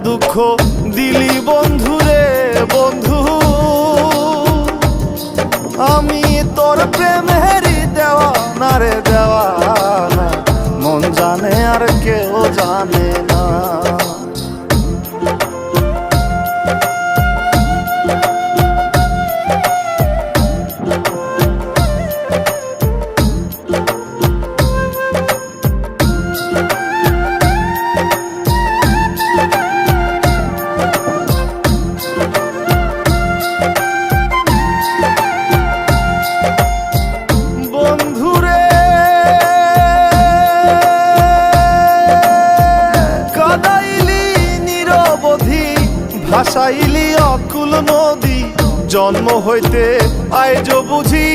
দুঃখ দিলি বন্ধু রে বন্ধু, আমি তোর প্রেমেরই দেওয়ানা রে দেওয়ানা, মন জানে আর কেউ জানে না। ভাসাইলি অকুল নদী, জন্ম হইতে আইজ বুঝি